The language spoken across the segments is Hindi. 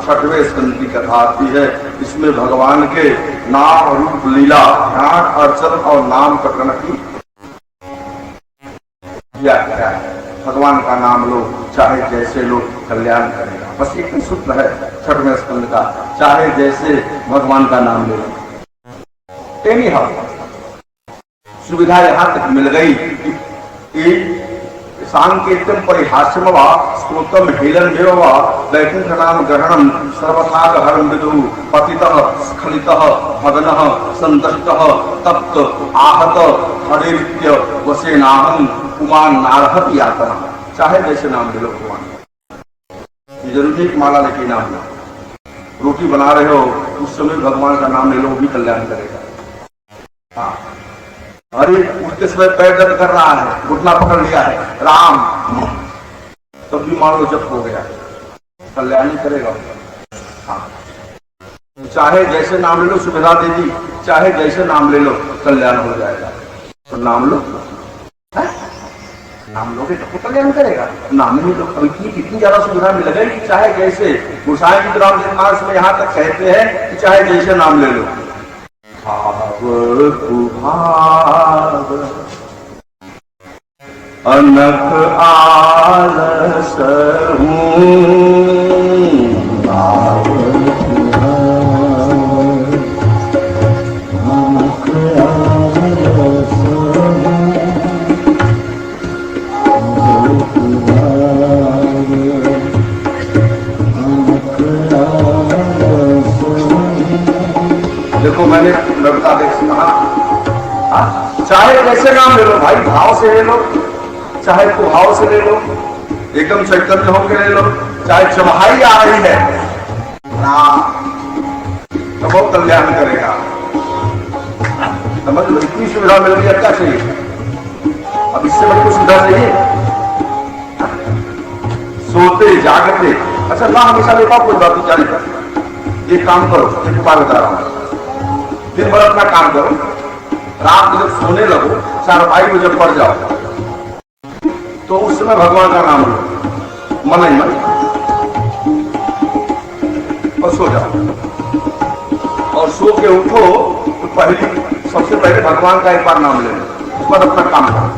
छठवें स्कंद की कथा आती है। इसमें भगवान के नाम रूप लीला ध्यान अर्चन और नाम कथन की व्याख्या है। भगवान का नाम लो, चाहे जैसे लो, कल्याण करेगा। बस एक सूत्र है छठवें स्कंद का, चाहे जैसे भगवान का नाम ले लो। एनी हाउ सुविधा यहां तक मिल गई कि सांकेतम परिहास्यम वा स्तोत्रम हेलन देव वा वैकुंठ नाम ग्रहणम सर्वथा गहरम विदु पतितः स्खलितः भगनः संतष्टः तप्त आहत हरित्य वसेनाहम कुमान नारहत यातना। चाहे जैसे नाम ले लो भगवान, ये जरूरी है माला लेके नाम लो। रोटी बना रहे हो उस समय भगवान का नाम ले लो, भी कल्याण करेगा। हाँ, अरे उठते समय पैर दर्द कर रहा है, घुटना पकड़ लिया है, राम, तब भी मान लो जप हो गया, कल्याण ही करेगा। हाँ, चाहे जैसे नाम ले लो, सुविधा दे दी, चाहे जैसे नाम ले लो कल्याण हो जाएगा। तो नाम लो, नाम लोगे तो कल्याण करेगा। नाम नहीं लो, इतनी ज्यादा सुविधा मिल गई कि चाहे जैसे गोसाई जी रामचरित मानस में यहाँ तक कहते हैं कि चाहे जैसे नाम ले लो। भाव अनक आलस देखो मैंने लड़का देख कहा, चाहे जैसे नाम ले लो भाई, भाव से ले लो, चाहे कुभाव से ले लो, एकदम चैतन्य होकर ले लो, चाहे चमहाई आ रही है ना तो बहुत कल्याण करेगा। समझ लो, इतनी सुविधा मिल रही है, क्या चाहिए अब इससे बड़ी कोई सुविधा चाहिए? सोते जागते, अच्छा ना हमेशा ले पाओ कोई बात नहीं, जाने पर एक काम करो, एक उपाय बता रहा हूं, दिन भर अपना काम करो, रात में जब सोने लगो, चारपाई में जब पड़ जाओ तो उस समय भगवान का नाम लो, मन ही मन, और सो जाओ। और सो के उठो तो सबसे पहले भगवान का एक बार नाम ले लो, उसके बाद अपना काम करो।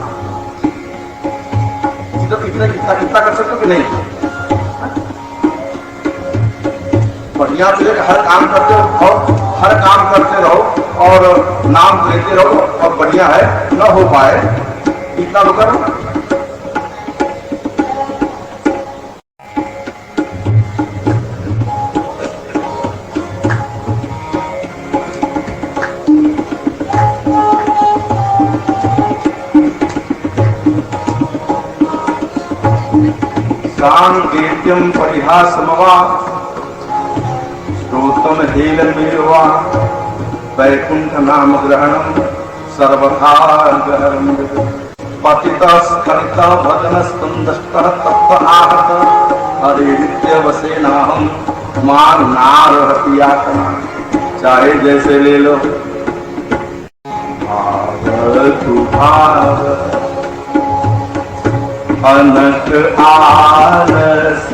कितना कर सकते हो कि नहीं? बढ़िया से हर काम करते रहो, हर काम करते रहो और नाम लेते रहो, और बढ़िया है। न हो पाए इतना तो करो। सांकेत्यम परिहासमवा स्तोत्रम हेलमेवा वैकुंठ नाम ग्रहणम सर्वथा गहरम पतितः स्खलितः भजनः संतष्टः तप्त आहत हरित्य वसेनाहम मान नारहति यातना। चाहे जैसे ले लो, भाव अनक आलस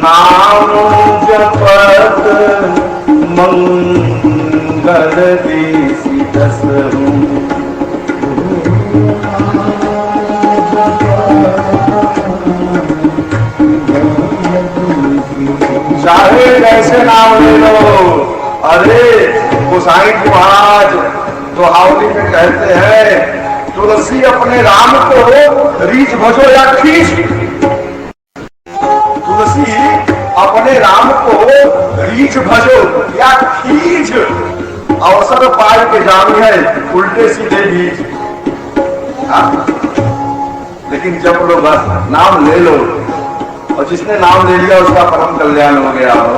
नाम जपत मंगल देसी दसहूं। चाहे कैसे नाम ले लो। अरे गोसाई जी महाराज दोहावली में कहते हैं, तुलसी अपने राम को रीछ भजो या खींच। तुलसी अपने राम को रीछ भजो या खींच, अवसर पाए के जानी है उल्टे सीधे बीच। लेकिन जब लोग नाम ले लो, और जिसने नाम ले लिया उसका परम कल्याण हो गया हो।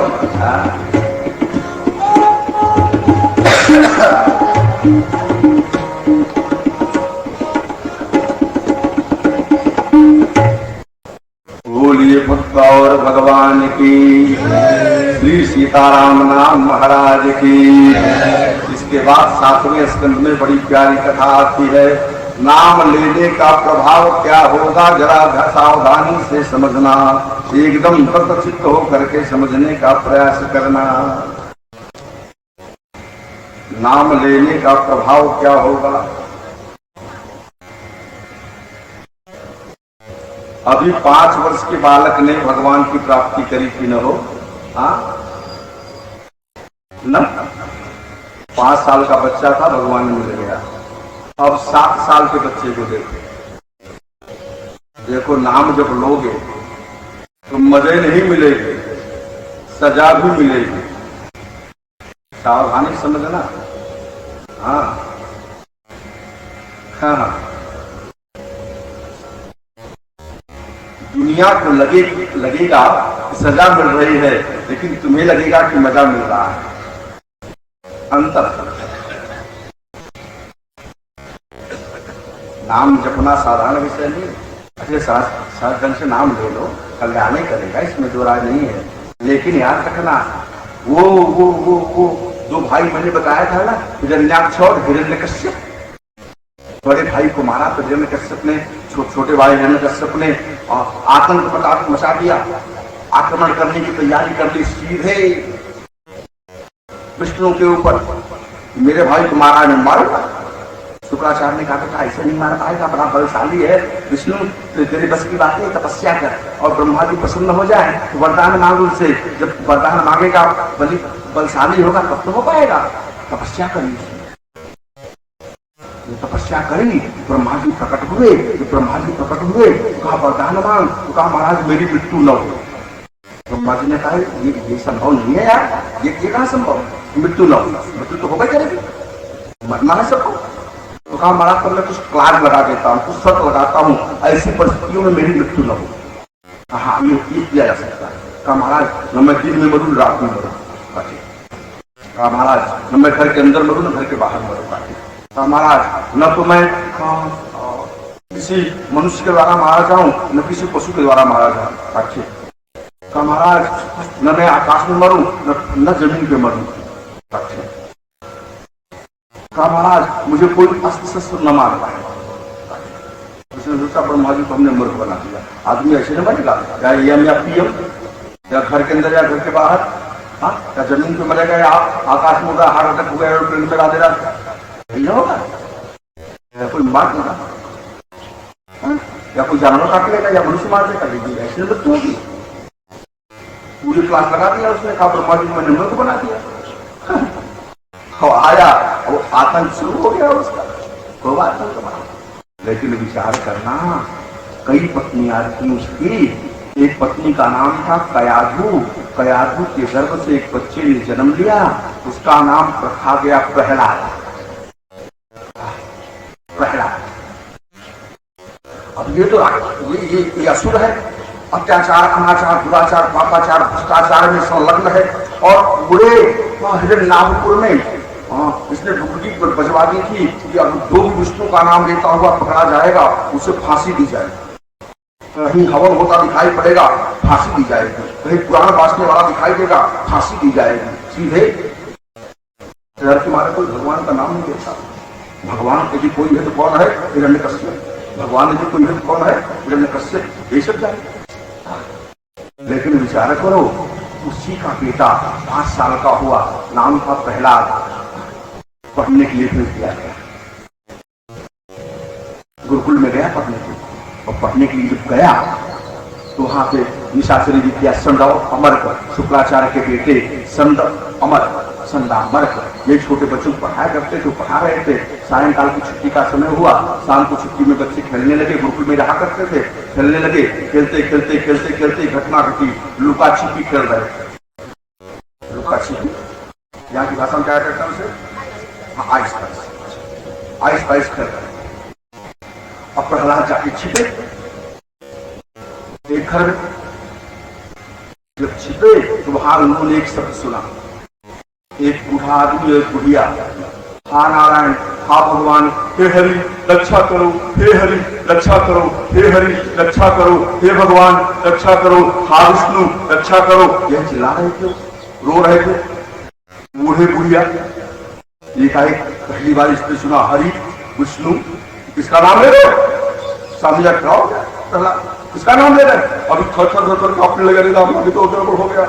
बोलिए भक्त और भगवान की, श्री सीताराम नाम महाराज की। इसके बाद 7वें स्कंद में बड़ी प्यारी कथा आती है। नाम लेने का प्रभाव क्या होगा जरा सावधानी से समझना, एकदम तटचित्त होकर के समझने का प्रयास करना। नाम लेने का प्रभाव क्या होगा। अभी 5 वर्ष के बालक ने भगवान की प्राप्ति करी कि न हो? हाँ न, 5 साल का बच्चा था, भगवान में मिल गया। अब 7 साल के बच्चे को देखो नाम जब लोगे तो मजे नहीं मिलेगी, सजा भी मिलेगी। सावधानी समझना। हाँ हाँ, दुनिया को लगेगा कि सजा मिल रही है, लेकिन तुम्हें लगेगा कि मजा मिल रहा है। अंतर। नाम जपना साधारण विषय नहीं। अच्छे साधारण ढंग से नाम ले लो, कल्याण करेगा, इसमें दो राय नहीं है। लेकिन याद रखना, वो 2 भाई मैंने बताया था ना, हिरण्याक्ष और हिरण्यकश्यप। बड़े भाई को मारा तो हिरण्यकश्यप ने, छोटे भाई हिरण्यकश्यप ने आतंक मचा दिया, आक्रमण करने की तैयारी कर ली सीधे विष्णु के ऊपर। मेरे भाई को मारा, मैं मारूंगा। शुक्राचार्य ने कहा था ऐसे नहीं मार पाएगा, बड़ा बलशाली है विष्णु, तो तेरे बस की बात है, तपस्या कर और ब्रह्मा जी प्रसन्न हो जाए तो वरदान मांग उनसे। जब वरदान मांगेगा, बलशाली होगा तब तो हो पाएगा। तपस्या करी, तपस्या करी, ब्रह्मा जी प्रकट हुए। ब्रह्मा जी प्रकट हुए, कहा वरदान मांग, तो कहा महाराज मेरी मृत्यु न हो। ब्रह्मा जी ने कहा ये संभव नहीं है यार, ये कहां संभव, मृत्यु न हो, मृत्यु तो होगा करेगी, मरना है सबको। तो कहा महाराज पर मैं कुछ क्लास लगा देता हूँ, कुछ शर्त लगाता हूँ, ऐसी परिस्थितियों में मेरी मृत्यु न हो। हाँ ये किया जा सकता है। कहा महाराज न मैं दिन में मरूं रात में मरूं। कहा महाराज न मैं घर के अंदर मरूं न घर के बाहर मरूं। कहा महाराज न तो मैं किसी मनुष्य के द्वारा मारा जाऊं न किसी पशु के द्वारा मारा जाऊं। अच्छे। कहा महाराज न मैं आकाश में मरूं न जमीन पे मरूं। अच्छे। कहा महाराज मुझे कोई अस्त्र शस्त्र न मार पाए। उसने सोचा ब्रह्मा जी को हमने मूर्ख बना दिया, आदमी ऐसे न मरेगा, या यम या पीएम, या घर के अंदर या घर के बाहर, हाँ या जमीन पे मरेगा, या आकाश में उड़ा हार्ट अटैक हो गया और ट्रेन पे ला दे रहा, यही ना होगा। या कोई मार देगा, या कोई जानवर काट लेगा, या मनुष्य मार देगा, ऐसे मृत्यु होगी। पूरी क्लास लगा दिया उसने, कहा ब्रह्मा जी मैंने मूर्ख बना दिया। आया वो आतंक शुरू हो गया उसका, खूब आतंक बना। लेकिन विचार करना, कई पत्नियां थी उसकी। एक पत्नी का नाम था कयाधु। कयाधु के गर्भ से एक बच्चे ने जन्म लिया, उसका नाम रखा गया प्रहलाद। प्रहलाद। अब ये तो ये असुर है, अत्याचार, अनाचार, दुराचार, पापाचार, भ्रष्टाचार में संलग्न है। और बुरे हिरण्यनाभपुर में इसने डुबकी पर बजवा दी थी कि अब जो भी विष्णु का नाम लेता हुआ पकड़ा जाएगा उसे फांसी दी जाएगी। कहीं हवन होता दिखाई पड़ेगा, फांसी दी जाएगी। कहीं पुराण बांटने वाला दिखाई देगा, फांसी दी जाएगी। सीधे डर के मारे कोई भगवान का नाम नहीं लेता। भगवान यदि कोई है तो कौन है? हिरण्यकश्यप। भगवान यदि कोई है तो कौन है? हिरण्यकश्यप। ये सब जाए। लेकिन विचार करो, उसी का बेटा 5 साल का हुआ, नाम था प्रहलाद, पढ़ने के लिए भेज दिया गया। गुरुकुल में गया पढ़ने के लिए, और पढ़ने के लिए जब गया तो वहां पे निशाचरी विद्या संडव अमर्क, शुक्राचार्य के बेटे संड अमर, संडामर्क, ये छोटे बच्चों को पढ़ाया करते थे, पढ़ा रहे थे। सायंकाल की छुट्टी का समय हुआ, शाम को छुट्टी में बच्चे खेलने लगे, गुरुकुल में रहा करते थे, खेलने लगे। खेलते खेलते खेलते खेलते घटना घटी, लुका छिपी खेल रहे थे। लुका छिपी यहाँ की भाषा में क्या कहते हैं उसे? आइस पाइस खेल रहे। अब प्रहलाद जाके छिपे एक घर में। जब छिपे तो वहां उन्होंने एक शब्द सुना, एक बूढ़ा आदमी, एक बुढ़िया, हा नारायण, हा भगवान, हे हरि रक्षा करो, हे हरि रक्षा करो, हे हरि रक्षा करो, हे भगवान रक्षा करो, हा विष्णु रक्षा करो, यह चिल्ला रहे थे। रो रहे थे बूढ़े बुढ़िया। एकाएक पहली बार इसने सुना हरि विष्णु, किसका नाम ले रहे हो? स्वामी जी कराओ पहला किसका नाम ले रहे हैं? अभी थर थर थर कांपने लगे, अभी तो उधर हो गया।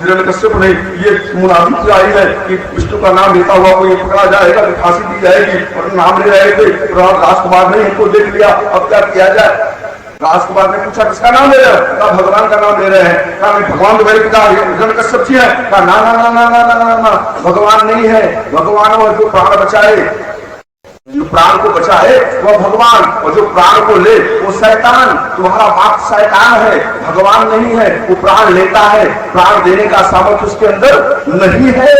हिरण्यकश्यप ने ये मुनादी की आई है कि विष्णु का नाम लेता हुआ कोई पकड़ा जाएगा तो फांसी दी जाएगी, और नाम ले रहे थे। राजकुमार ने इनको देख लिया, अब क्या किया जाए? राजकुमार ने पूछा किसका नाम ले रहे हो? कहा भगवान का नाम ले रहे हैं। कहा भगवान तो मेरे पिता हिरण्यकश्यप जी है। कहा ना ना ना ना ना ना ना, भगवान नहीं है। भगवान वो जो प्राण बचाए, जो प्राण को बचाए वह भगवान, और जो प्राण को ले वो शैतान। तुम्हारा बाप शैतान है, भगवान नहीं है। वो प्राण लेता है, प्राण देने का सामर्थ्य उसके अंदर नहीं है।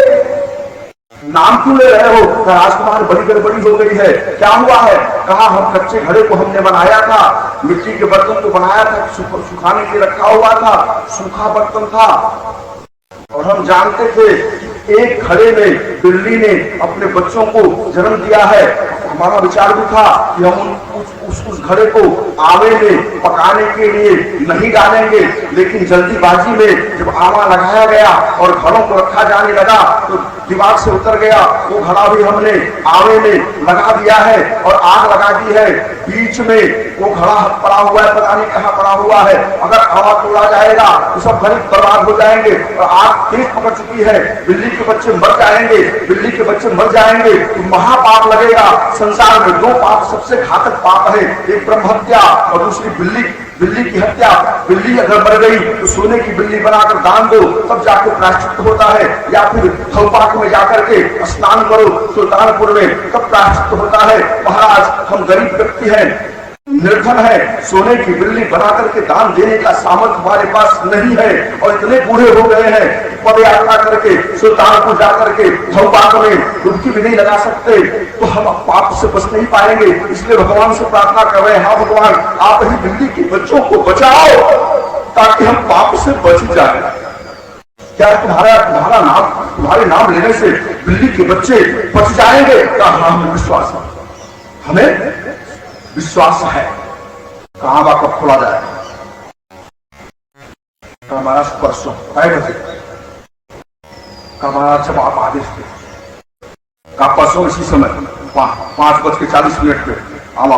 नाम क्यों ले रहे हो? राजकुमार बड़ी गड़बड़ी हो गई है, क्या हुआ है? कहा हम कच्चे घड़े को हमने बनाया था, मिट्टी के बर्तन को बनाया था, सुखाने के रखा हुआ था, सूखा बर्तन था, और हम जानते थे एक घड़े में बिल्ली ने अपने बच्चों को जन्म दिया है। हमारा विचार भी था कि हम उस घड़े को आवे में पकाने के लिए नहीं डालेंगे, लेकिन जल्दीबाजी में जब आवा लगाया गया और घड़ों को रखा जाने लगा तो दिमाग से उतर गया। वो घड़ा भी हमने आवे में लगा दिया है और आग लगा दी है। बीच में वो घड़ा पड़ा हुआ है, पता नहीं कहाँ पड़ा हुआ है। अगर आवा तोड़ा जाएगा तो सब घड़े बर्बाद हो जाएंगे, और आग तेज पकड़ चुकी है। बिल्ली के बच्चे मर जाएंगे, बिल्ली के बच्चे मर जाएंगे तो महापाप लगेगा। संसार में दो पाप सबसे घातक पाप है, एक ब्रह्म हत्या और दूसरी बिल्ली की हत्या। बिल्ली अगर मर गई तो सोने की बिल्ली बनाकर दान दो, तब जाके प्रायश्चित होता है। या फिर थलपाक में जाकर के स्नान करो सुल्तानपुर में, तब प्रायश्चित होता है। महाराज हम गरीब व्यक्ति हैं, निर्धन है, सोने की बिल्ली बना करके दान देने का सामर्थ्य हमारे पास नहीं है, और इतने बूढ़े हो गए हैं पद यात्रा करके सुल्तानपुर जाकर के थलपाक में डुबकी भी नहीं लगा सकते, तो हम पाप से बच नहीं पाएंगे। इसलिए भगवान से प्रार्थना कर रहे हैं, हाँ भगवान आप ही बिल्ली के बच्चों को बचाओ ताकि हम पाप से बच जाए। क्या तुम्हारे नाम लेने से बिल्ली के बच्चे बच जाएंगे? कहा हमें विश्वास है, हमें विश्वास है। कहां कब खोला जाए? हमारा परसों 5 बजे हमारा जब आप आदेश थे, का परसों इसी समय 5:40 पे आवा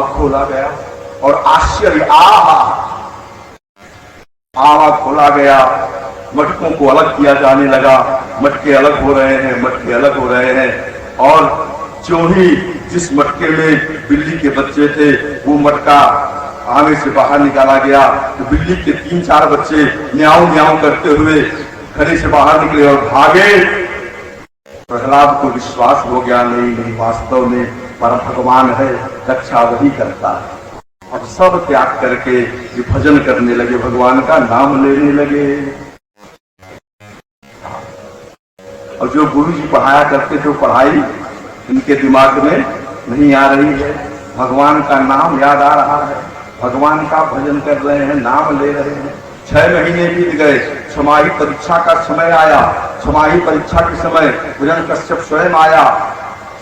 खोला गया, और आश्चर्य आवा खोला गया। मटकों को अलग किया जाने लगा, मटके अलग हो रहे हैं, मटके अलग हो रहे हैं, और जो ही जिस मटके में बिल्ली के बच्चे थे वो मटका आने से बाहर निकाला गया, तो बिल्ली के 3-4 बच्चे न्याऊ न्याऊ करते हुए घरे से बाहर निकले और भागे। प्रहलाद को विश्वास हो गया, नहीं वास्तव में परम भगवान है, रक्षा वही करता है। अब सब त्याग करके भजन करने लगे, भगवान का नाम लेने लगे। और जो गुरु जी पढ़ाया करते थे पढ़ाई इनके दिमाग में नहीं आ रही है, भगवान का नाम याद आ रहा है, भगवान का भजन कर रहे हैं, नाम ले रहे हैं। 6 महीने बीत गए, छमाही परीक्षा का समय आया। छमाही परीक्षा के समय हिरण्यकश्यप स्वयं आया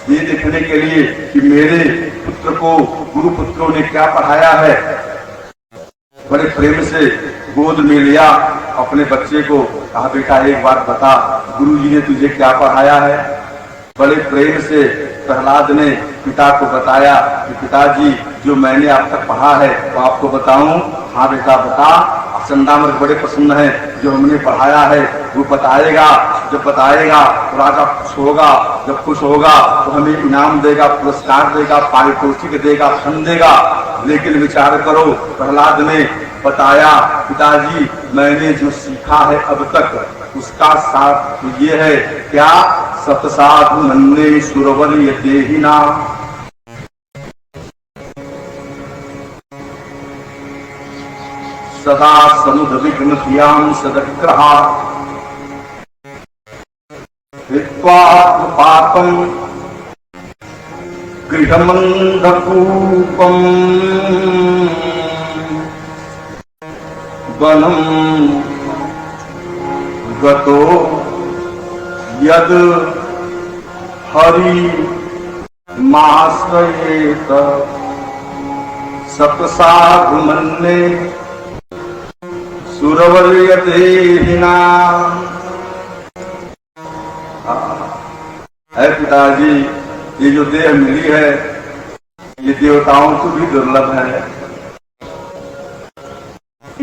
ये देखने के लिए कि मेरे पुत्र को गुरु पुत्रों ने क्या पढ़ाया है। बड़े प्रेम से गोद में लिया अपने बच्चे को, कहा बेटा एक बात बता, गुरु जी ने तुझे क्या पढ़ाया है। बड़े प्रेम से प्रहलाद ने पिता को बताया कि पिताजी जो मैंने आप तक पढ़ा है वो आपको बताऊं। हाँ बेटा बता। चंदामर बड़े प्रसन्न है, जो हमने पढ़ाया है वो बताएगा। जब बताएगा तो राजा खुश होगा, जब खुश होगा तो हमें इनाम देगा, पुरस्कार देगा, पारितोषिक देगा, धन देगा। लेकिन विचार करो, प्रहलाद ने बताया पिताजी मैंने जो सीखा है अब तक उसका साथ ये है क्या, सतसाधु नन्ने सुरवर यते ही ना। सदा समुद्र विघ्न प्रियाम सदग्रहा पापम गृहमंधकूपम वनम गतो यद हरि माश्रयेत सत साधु मन्ने सुरवल्यते नाम। है पिताजी, ये जो देह मिली है ये देवताओं को भी दुर्लभ है,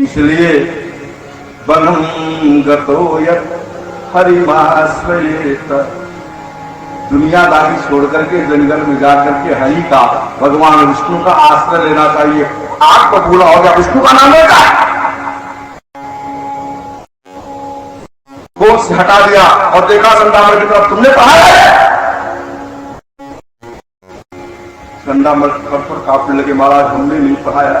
इसलिए वनम गतो यत् हरिमाश्रयेत, दुनियादारी छोड़ करके जंगल में जाकर के हरि का, भगवान विष्णु का आश्रय लेना चाहिए। आग को पूरा हो गया, विष्णु का नाम लेता गोद से हटा दिया और देखा संदामर की तरफ, तुमने पढ़ा है? संदामर पर कांपने लगे, महाराज हमने नहीं पढ़ाया,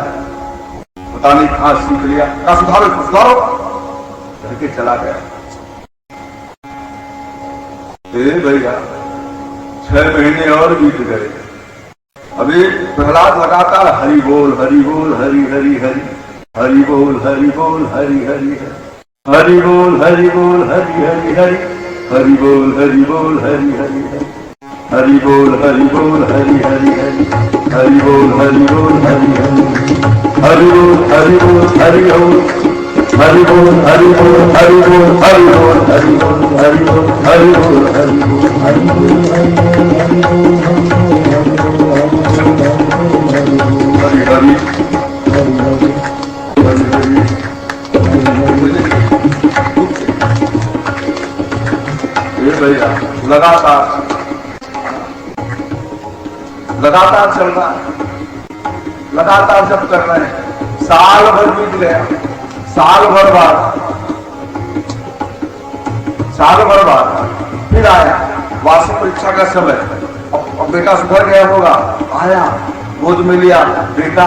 पता नहीं कहां सीख लिया। का सुधारो सुधारो करके चला गया। भैया 6 महीने और बीत गए, अभी प्रहलाद लगातार हरि बोल हरि बोल हरि हरि हरि, हरि बोल हरि बोल हरि हरि हरि बोल हरि बोल हरि हरि हरि, हरि बोल हरि बोल हरि हरि हरि, हरि बोल हरि बोल हरि हरि हरि, हरि बोल हरि बोल हरि हरि, हरि बोल हरि बोल हरि बोल, हरि बोल हरि बोल हरि बोल, हरि बोल हरि बोल हरि बोल, हरि बोल हरि बोल हरि बोल, हरि हरि भैया लगातार चल रहा है, लगातार जब कर रहे हैं। साल भर बीत गया, साल भर बाद फिर आया वार्षिक परीक्षा का समय। अब बेटा सुधर गया होगा, आया गोद में लिया, बेटा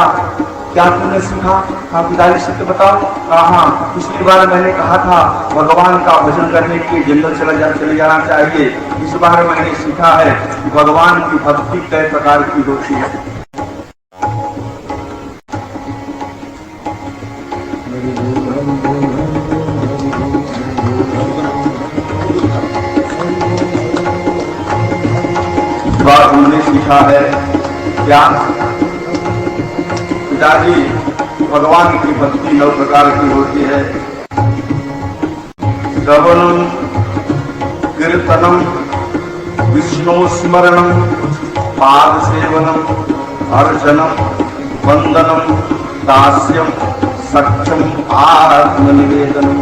क्या तुमने सीखा? कहा पिताजी सत्य बताओ। कहा पिछली बार मैंने कहा था भगवान का भजन करने के लिए जंगल चले जाना चाहिए, इस बार मैंने सीखा है कि भगवान की भक्ति कई प्रकार की होती है। बात हमने सीखा है क्या पिताजी? भगवान की भक्ति 9 प्रकार की होती है। श्रवणम, कीर्तनम, विष्णु स्मरणम, पाद सेवनम, अर्चनम, वंदनम, दास्यम, सख्यम, आत्मनिवेदनम।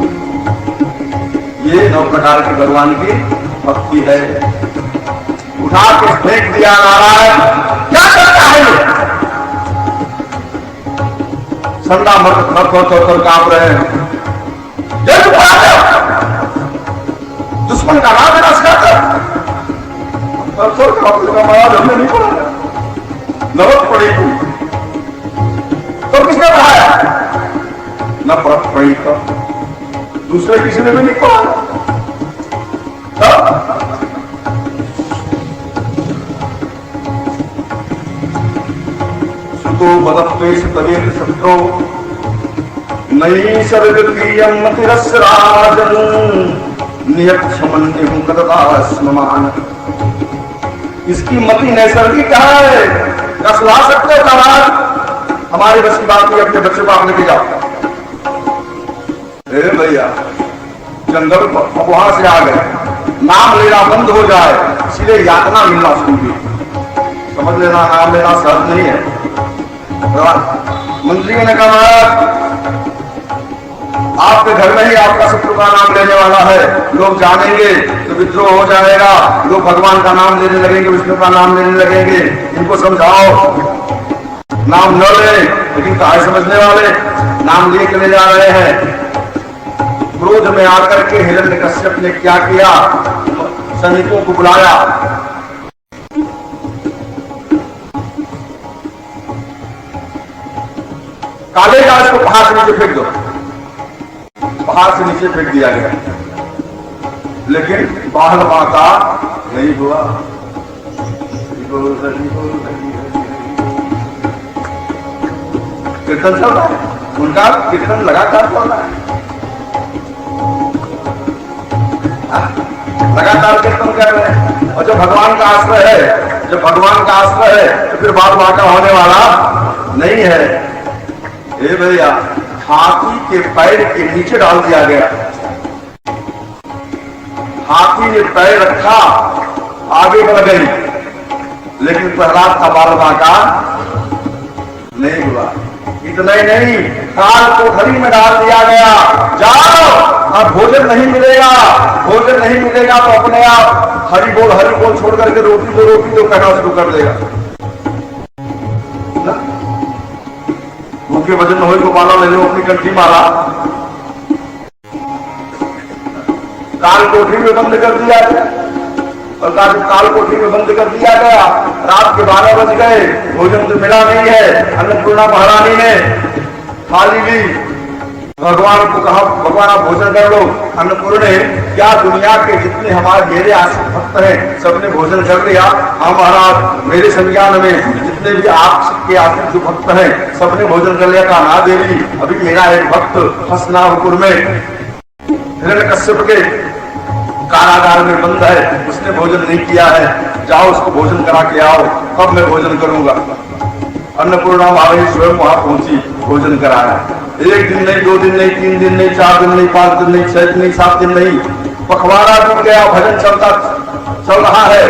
ये 9 प्रकार की भगवान की भक्ति है। उठा के फेंक दिया नारायण, क्या करता है ये? संदा मत थर कांप रहे हैं। दुश्मन का नाम लेना सिखाता महाराज, हमने नहीं पढ़ाया, नवत पढ़ी तो किसने पढ़ाया? न पढ़ी तो दूसरे किसी ने भी नहीं पढ़ाया। तो बदत्वेश तवेन शत्रो नई सर्गीयम मतिरसराजन नियक्षमन्यहं कददास्ममान। इसकी मति नैसर्गिक है, क्या सुधा सकते हो महाराज? हमारी बस की बात नहीं, अपने बच्चे को आप लेके जाओ। भैया जंगल अब वहां से आ गए, नाम लेना बंद हो जाए इसलिए यातना मिलना शुरू की। समझ लेना, नाम लेना सहज नहीं है। मंत्रियों ने कहा आपके घर में ही आपका शत्रु का नाम लेने वाला है, लोग जानेंगे तो विद्रोह हो जाएगा, लोग भगवान का नाम लेने लगेंगे, विष्णु का नाम लेने लगेंगे। इनको समझाओ नाम न ले, लेकिन कहा समझने वाले नाम लिए चले जा रहे हैं। क्रोध में आकर के हिरण्यकश्यप ने क्या किया? सैनिकों को बुलाया, काले गाज को पहाड़ से नीचे फेंक दो। पहाड़ से नीचे फेंक दिया गया, लेकिन बाल माता नहीं हुआ। कीर्तन चल रहा है, उनका कीर्तन लगातार चल रहा है, लगातार कीर्तन कर रहे हैं। और जब भगवान का आश्रय है, तो फिर बाल बाटा होने वाला नहीं है। ए भैया, हाथी के पैर के नीचे डाल दिया गया। हाथी ने पैर रखा, आगे बढ़ गई, लेकिन प्रहलाद का बाल बांका नहीं हुआ। इतना ही नहीं, काल कोठरी में डाल दिया गया। जाओ, अब भोजन नहीं मिलेगा, भोजन नहीं मिलेगा तो अपने आप हरि बोल छोड़ करके रोटी दो कहना शुरू कर देगा। भूखे वजन हो तो माला ले लो, अपनी कंठी माला। काल कोठरी में बंद कर दिया गया, और काल कोठरी में बंद कर दिया गया। रात के 12 बज गए, भोजन तो मिला नहीं है। अन्नपूर्णा महारानी ने थाली ली, भगवान को कहा, भगवान आप भोजन कर लो। अन्नपूर्ण ने, क्या दुनिया के जितने हमारे मेरे आश्रित भक्त हैं सबने भोजन कर लिया? हाँ महाराज, मेरे संज्ञान में जितने भी आपके आश्रित जो भक्त हैं सबने भोजन कर लिया। कहा ना देवी, अभी मेरा एक भक्त हसनापुर में हिरण्यकश्यप के कारागार में बंद है, उसने भोजन नहीं किया है। जाओ उसको भोजन करा के आओ, कब मैं भोजन करूंगा। अन्नपूर्णा महारानी स्वयं वहां पहुंची, भोजन कराया। 1 दिन नहीं, 2 दिन नहीं, 3 दिन नहीं, 4 दिन नहीं, 5 दिन नहीं, 6 दिन नहीं, 7 दिन नहीं, पखवाड़ा टूट गया। भजन चल रहा है।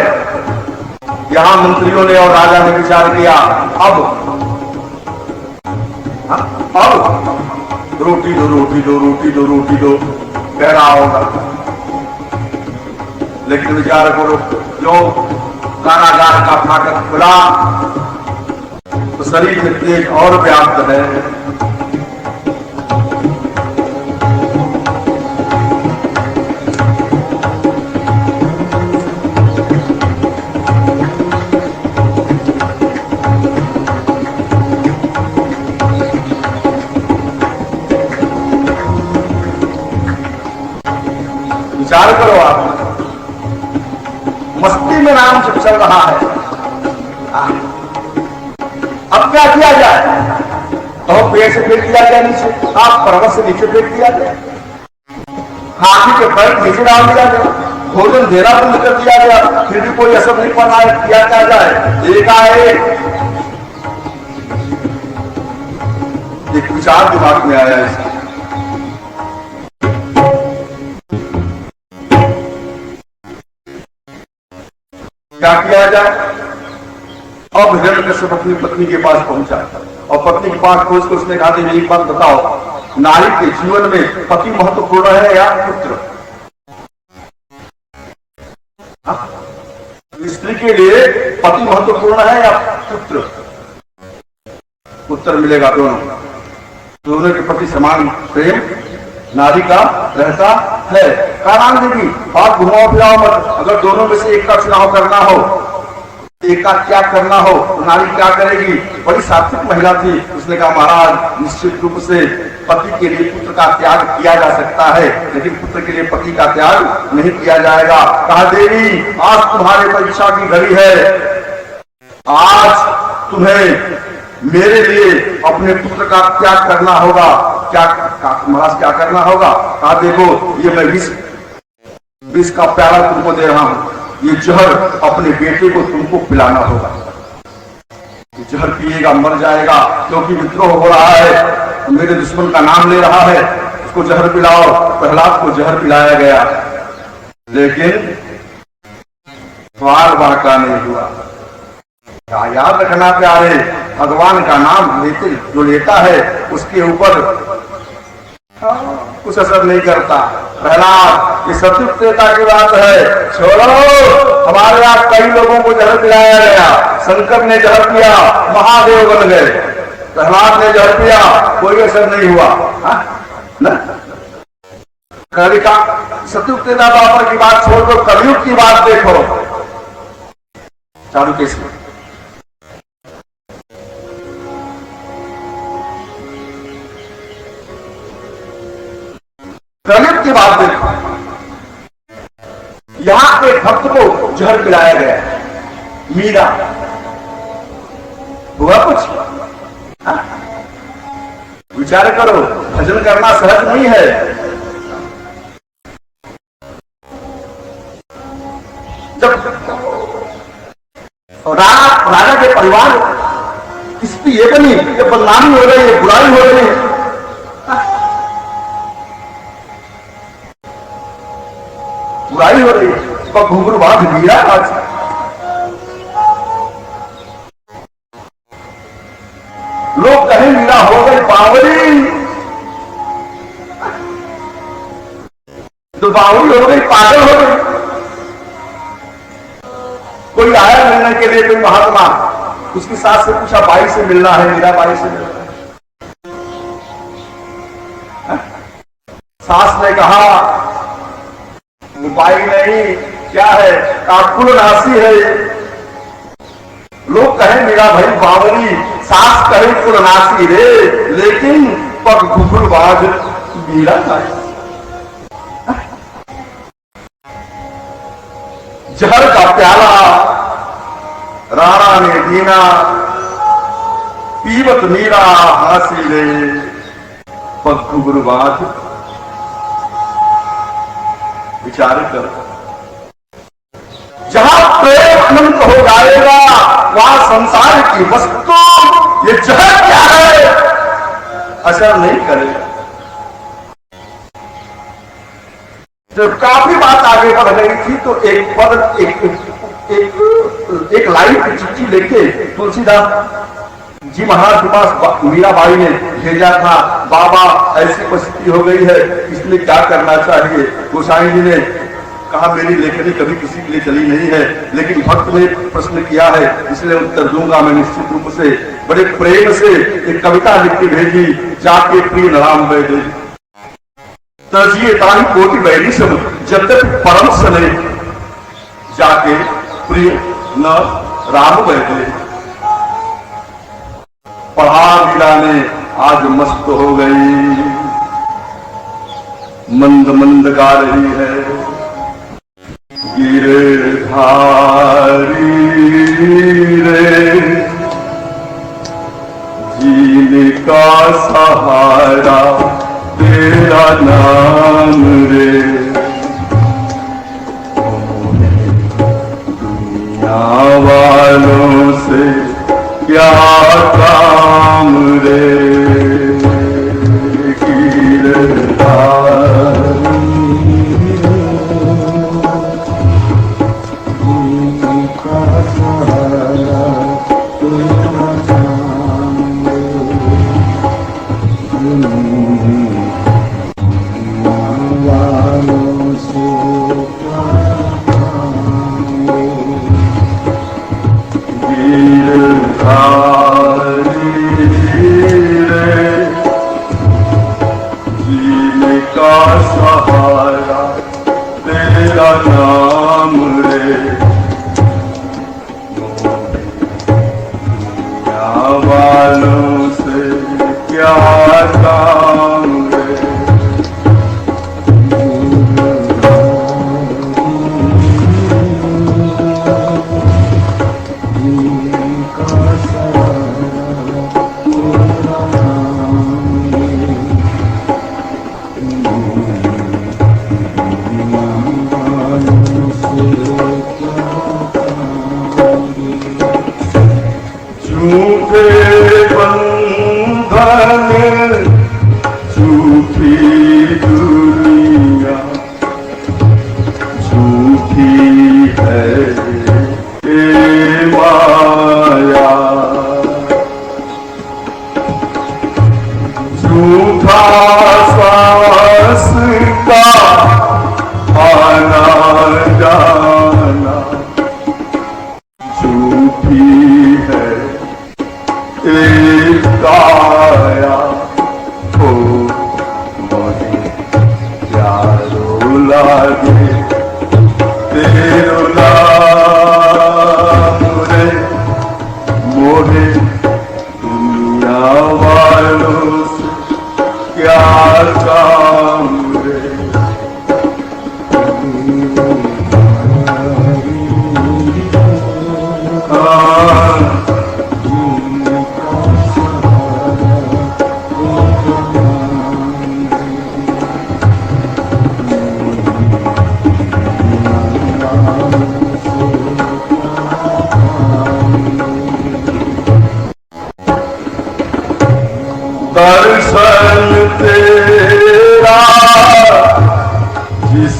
यहां मंत्रियों ने और राजा ने विचार किया, अब रोटी दो कह रहा होगा, लेकिन विचार करो, जो कारागार का फाटक खुला तो शरीर में तेज और व्याप्त है। विचार करो, आप मस्ती में नाम जब चल रहा है, अब क्या किया जाए? तो पेड़ से फेंक दिया जाए नीचे, आप पर्वत से नीचे फेंक दिया जाए, हाथी के पैर नीचे डाल दिया गया, भोजन देना बंद कर दिया गया, फिर भी कोई असर नहीं पड़ा है। किया क्या जाए? एक विचार दिमाग में आया इसका। क्या किया जाए? अब हिरण्यकश्यप अपनी पत्नी के पास पहुंचा और पत्नी के पास पहुंच कर उसने कहा, मेरी एक बात बताओ, नारी के जीवन में पति महत्वपूर्ण है या पुत्र? स्त्री के लिए पति महत्वपूर्ण है या पुत्र? उत्तर मिलेगा दोनों के प्रति समान प्रेम नारी का रहता है। कारण देखिए, बात घुमाओ फिराओ मत। अगर दोनों में से एक का चुनाव करना हो, एक का त्याग करना हो, तो नारी क्या करेगी? बड़ी सात्विक महिला थी, उसने कहा, महाराज निश्चित रूप से पति के लिए पुत्र का त्याग किया जा सकता है, लेकिन पुत्र के लिए पति का त्याग नहीं किया जाएगा। कहा, देवी आज तुम्हारे परीक्षा की घड़ी है, आज तुम्हें मेरे लिए अपने पुत्र का त्याग करना होगा। महाराज क्या करना होगा? कहा, देखो ये मैं विष का प्याला तुमको दे रहा हूं, ये जहर अपने बेटे को तुमको पिलाना होगा। ये जहर पिएगा मर जाएगा, क्योंकि विद्रोह हो रहा है, मेरे दुश्मन का नाम ले रहा है, उसको जहर पिलाओ। प्रहलाद को जहर पिलाया गया, लेकिन बाल बांका नहीं हुआ। क्या याद रखना प्यारे, भगवान का नाम जो लेता है उसके ऊपर कुछ असर नहीं करता। प्रहलाद, ये सत्युत्ता की बात है, छोड़ो। हमारे यहाँ कई लोगों को जहर पिलाया गया, शंकर ने जहर पिया, महादेव बन गए। प्रहलाद ने जहर पिया, कोई असर नहीं हुआ। कलिका सत्युत्ता बापर की बात छोड़ दो, कलयुग की बात देखो। चालू कैसे? कलयुग की बात देखो, यहां एक भक्त को जहर पिलाया गया, मीरा। हुआ कुछ? विचार करो, भजन करना सहज नहीं है। जब राजा के परिवार इसकी ये बनी, ये बदनामी हो रही है, बुराई हो रही है। बुराई हो रही है, पर घुंघरू बांध दिया आज। लोग कहें मीरा हो गई बावरी, तो बावरी हो गई, पागल हो गई। कोई आया मिलने के लिए, कोई महात्मा, उसकी सास से पूछा बाई से मिलना है, मीरा बाई से मिलना है। सास ने कहा बाई नहीं, क्या है, काकुल राशि है। लोग कहें मीरा भाई बावरी, सास कहे कुलनासी रे, लेकिन पग घुघुरबाज मीरा नहीं। जहर का प्याला राणा ने दीना, पीवत मीरा हासी रे, पग घुघुरबाज। विचार कर, जहां प्रेम अनंत हो जाएगा वहां संसार की वस्तु ये जहर क्या है असर नहीं करेगा। जब काफी बात आगे बढ़ गई थी तो एक पद एक लाइन की चिट्ठी लेके तुलसीदास जी महाराज के पास मीराबाई ने भेजा था, बाबा ऐसी परिस्थिति हो गई है, इसलिए क्या करना चाहिए। गोसाई जी ने कहा मेरी लेखनी कभी किसी के लिए चली नहीं है, लेकिन भक्त ने प्रश्न किया है इसलिए उत्तर दूंगा मैं निश्चित रूप से। बड़े प्रेम से एक कविता लिख के भेजी, जाके प्रिय राम वैदे तजिए ताही कोटि बैरी सब जब परम सने, जाके प्रिय न राम वैदे। पढ़ा मीरा ने आज मस्त हो गई, मंद मंद गा रही है, गिरधारी रे जीने का सहारा तेरा नाम रे, दुनिया वालों से क्या काम रे,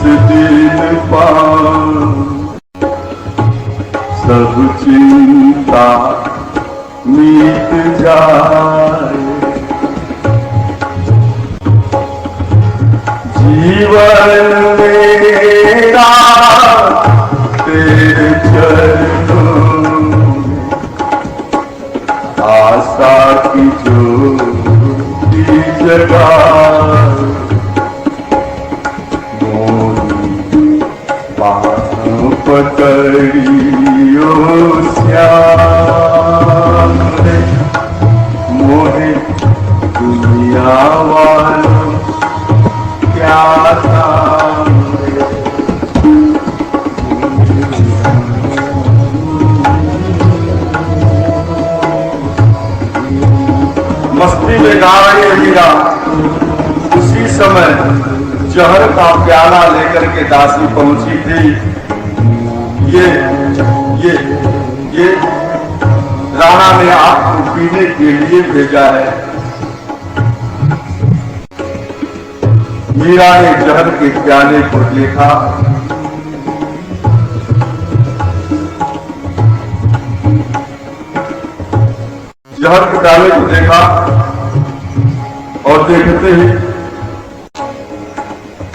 दिन पाऊं सब चिंता मीट जाए, जीवन मेरा तेरे चरणों में आशा की ज्योति जगाए, पकड़ियो श्याम रे मोहे दुनिया वालों क्या काम रे। मस्ती में गा रही है मीरा। उसी समय जहर का प्याला लेकर के दासी पहुंची थी। ये राणा ने आपको पीने के लिए भेजा है। मीरा ने जहर के प्याले को देखा, जहर के प्याले को देखा और देखते ही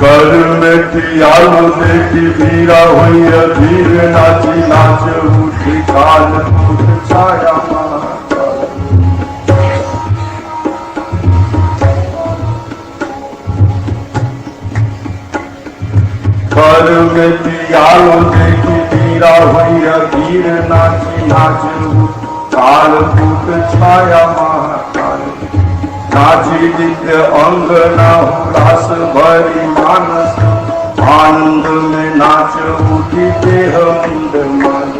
कर में आलू देखी मीरा हुई अधीर, नाची नाच उठी काल कूद छाया कर में आलू देखी मीरा हुई अधीर, नाची नाच उठी काल कूद छाया महाकाल, नाची दिव्य अंग न उल्लास भरी मानस, आनंद में नाच उठी देह मुंड मन,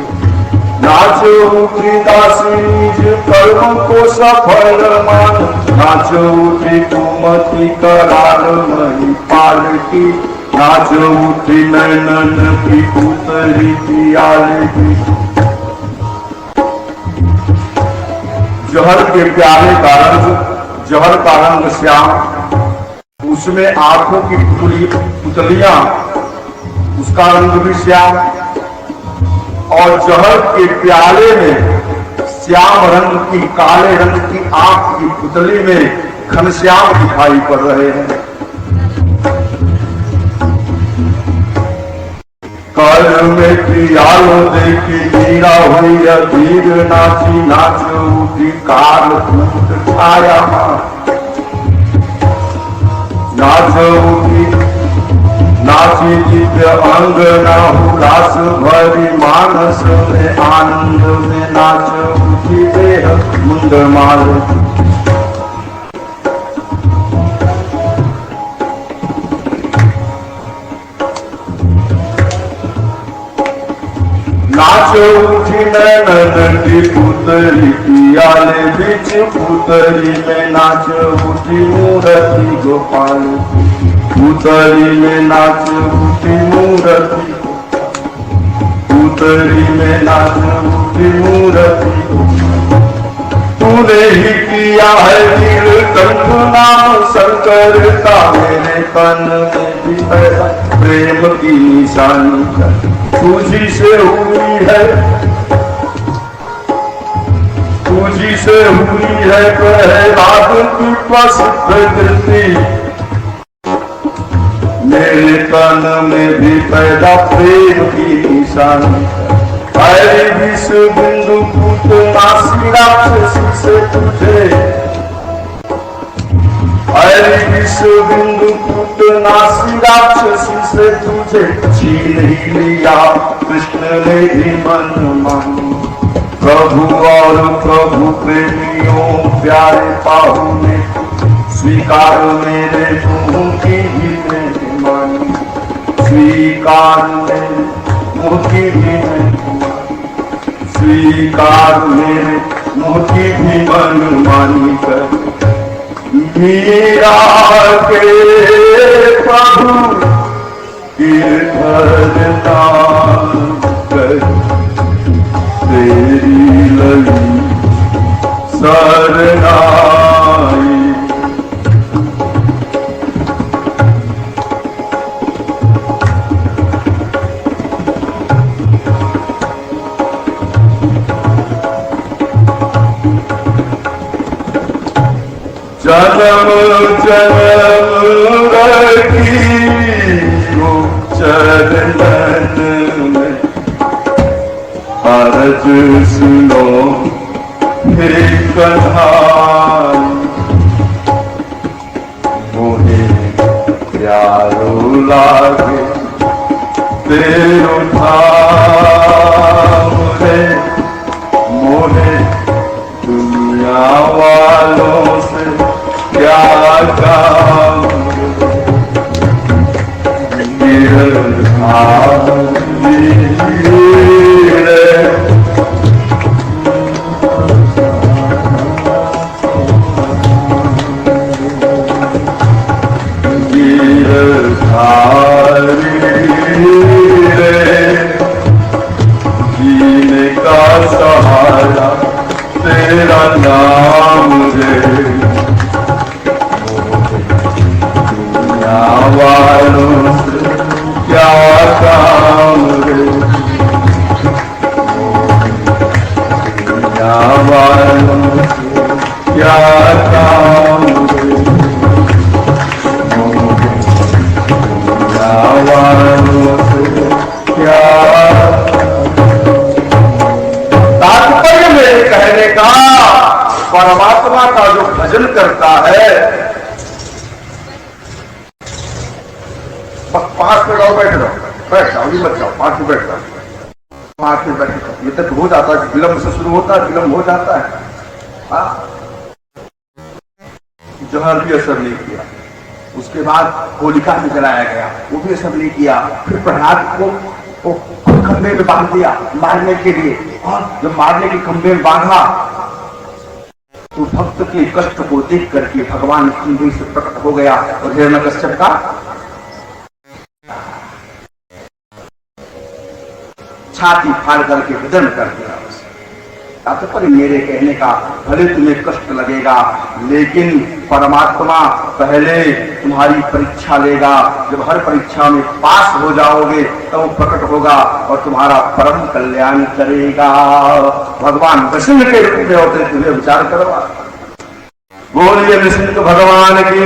नाच उठी दासी निज कर्म को सफल मान, नाच उठी कुमति कराल मही पाल की, नाच उठी नैनन की पुतरी पियाल की। जहर के प्याले का रंग, जहर का रंग श्याम, उसमें आंखों की पुतलियां, उसका रंग भी श्याम, और जहर के प्याले में श्याम रंग की, काले रंग की आंख की पुतली में घनश्याम दिखाई पड़ रहे हैं। कर में प्रियालो देखी मीरा हुई अधीर, नाची नाच उठी काल कूद छाया नाच उठी, नाची दिव्य अंग न उल्लास भरी मानस में, आनंद में नाच उठी देह मुंड माल, नाच उठी नैनन की पुतरी पियाले बीच, पुतरी में नाच उठी मूर्ति गोपाल, पुतरी में नाच उठी मूर्ति, पुतरी में नाच उठी मूर्ति। तूने ही किया है नीलकंठ नाम शंकर का, मेरे तन में भी है प्रेम की निशानी, तुझी से हुई है, तुझी से हुई है प्रहलाद की प्रसिद्ध कृति, मेरे तन में भी पैदा प्रेम की निशानी, हरि विश्व बिंदु पुत नासी राक्षसी से तुझे, हरि विश्व बिंदु पुत नासी राक्षसी से तुझे छीन ही लिया कृष्ण ने भी मन मानी, प्रभु और प्रभु प्रेमियों प्यारे पाहु ने स्वीकार मेरे मुंह की भी मेहमानी, स्वीकार मेरे मुंह की भी मेहमानी, स्वीकार मेरे मुंह की भी मनमानी कर। मीरा के प्रभु गिरधर नाम कर, तेरी लगी शरणाई। जन्म जन्म रखी हो चरणन में, अर्ज सुनो हे कन्हाई, मोहे प्यारो लागे तेरो धाम रे, मोहे दुनिया वालों से क्या काम गिरधारी रे, गिरधारी रे, जीने का सहारा तेरा नाम रे, दुनिया वालों से क्या काम रे, दुनिया वालों से क्या काम रे, दुनिया वालों से क्या। तात्पर्य मेरे कहने का, परमात्मा का जो भजन करता है, 5 मिनट और बैठ जाओ, ये मत जाओ, 5 मिनट बैठ जाओ, 5 मिनट बैठ जाओ। ये तक हो जाता है, विलंब से शुरू होता है, विलंब हो जाता है। जहर भी असर नहीं किया, उसके बाद होलिका में जलाया गया, वो भी असर नहीं किया। फिर प्रहलाद को खंबे में बांध दिया मारने के लिए, और जब मारने के खंबे में बांधा तो भक्त के कष्ट को देख करके भगवान खंबे से प्रकट हो गया और हिरण्यकश्यप का छाती फाड़ करके विदर्भ कर दिया। तात्पर्य मेरे कहने का, भले तुम्हें कष्ट लगेगा, लेकिन परमात्मा पहले तुम्हारी परीक्षा लेगा। जब हर परीक्षा में पास हो जाओगे तब वो प्रकट होगा और तुम्हारा परम कल्याण करेगा। भगवान कृष्ण के रूप में होते तुम्हें विचार करवा। बोलिए विष्णु भगवान की।